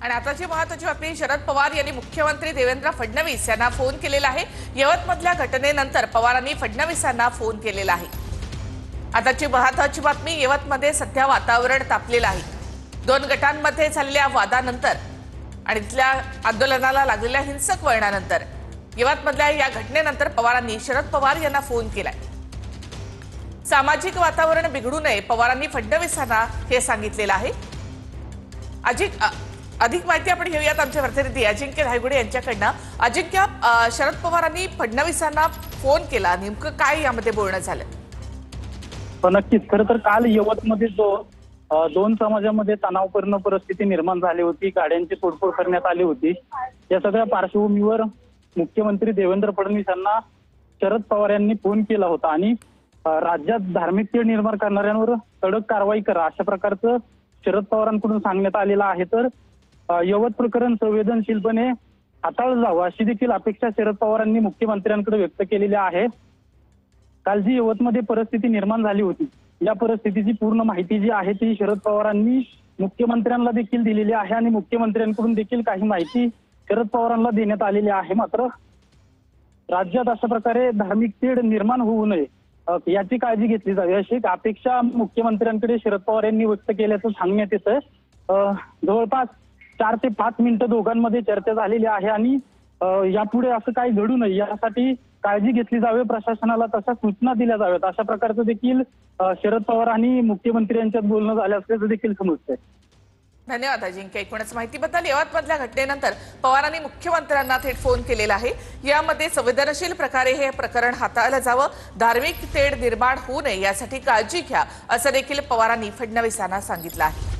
आणि आताची महत्त्वाची बातमी, शरद पवार यांनी मुख्यमंत्री देवेंद्र फडणवीस यांना फोन केलेला आहे। यवतमधल्या घटनेनंतर पवारांनी फडणवीसांना फोन केलेला आहे। आताची महत्त्वाची बातमी, यवतमध्ये सध्या वातावरण तापलेलं आहे। दोन गटांमध्ये झालेल्या वादानंतर आणि तिथल्या आंदोलनाला लागलेल्या हिंसक वळणानंतर यवतमधल्या या घटनेनंतर पवारांनी शरद पवार यांना फोन केलाय। सामाजिक वातावरण बिघडू नये, पवारांनी फडणवीसांना हे सांगितलेलं आहे। अधिक माहिती आपण घेऊयात आमचे प्रतिनिधी अजिंक्य धायगुडे यांच्याकडनं। अजिंक्य, शरद पवारांनी फडणवीसांना फोन केला, नेमकं काय यामध्ये बोलणं झालं? नक्कीच, खरं तर काल यवतमध्ये दोन समाजामध्ये तणावपूर्ण परिस्थिती निर्माण झाली होती, गाड्यांची तोडफोड करण्यात आली होती। या सगळ्या पार्श्वभूमीवर मुख्यमंत्री देवेंद्र फडणवीस यांना शरद पवार यांनी फोन केला होता आणि राज्यात धार्मिक तेढ निर्माण करणाऱ्यांवर कडक कारवाई करा अशा प्रकारचं शरद पवारांकडून सांगण्यात आलेलं आहे। तर यवत प्रकरण संवेदनशीलपणे हाताळलं जावं अशी देखील अपेक्षा शरद पवारांनी मुख्यमंत्र्यांकडे व्यक्त केलेली आहे। काल जी यवतमध्ये परिस्थिती निर्माण झाली होती, या परिस्थितीची पूर्ण माहिती जी आहे ती शरद पवारांनी मुख्यमंत्र्यांना देखील दिलेली आहे आणि मुख्यमंत्र्यांकडून देखील काही माहिती शरद पवारांना देण्यात आलेली आहे। मात्र राज्यात अशा प्रकारे धार्मिक तेढ निर्माण होऊ नये याची काळजी घेतली जावी अशी अपेक्षा मुख्यमंत्र्यांकडे शरद पवार यांनी व्यक्त केल्याचं सांगण्यात येतं। जवळपास 4 ते 5 मिनिटं दोघांमध्ये चर्चा झालेली आहे आणि यापुढे असं काही घडू नये यासाठी काळजी घेतली जावी, प्रशासनाला तशा सूचना दिल्या जाव्यात अशा प्रकारचं देखील शरद पवार आणि मुख्यमंत्री यांच्यात बोलणं झालं असल्याचं देखील समजतंय। धन्यवाद अजिंक्य, एकूणच माहितीबद्दल। यवतमधल्या घटनेनंतर पवारांनी मुख्यमंत्र्यांना थेट फोन केलेला आहे। यामध्ये संवेदनशील प्रकारे हे प्रकरण हाताळलं जावं, धार्मिक तेढ निर्माण होऊ नये यासाठी काळजी घ्या असं देखील पवारांनी फडणवीसांना सांगितलं आहे।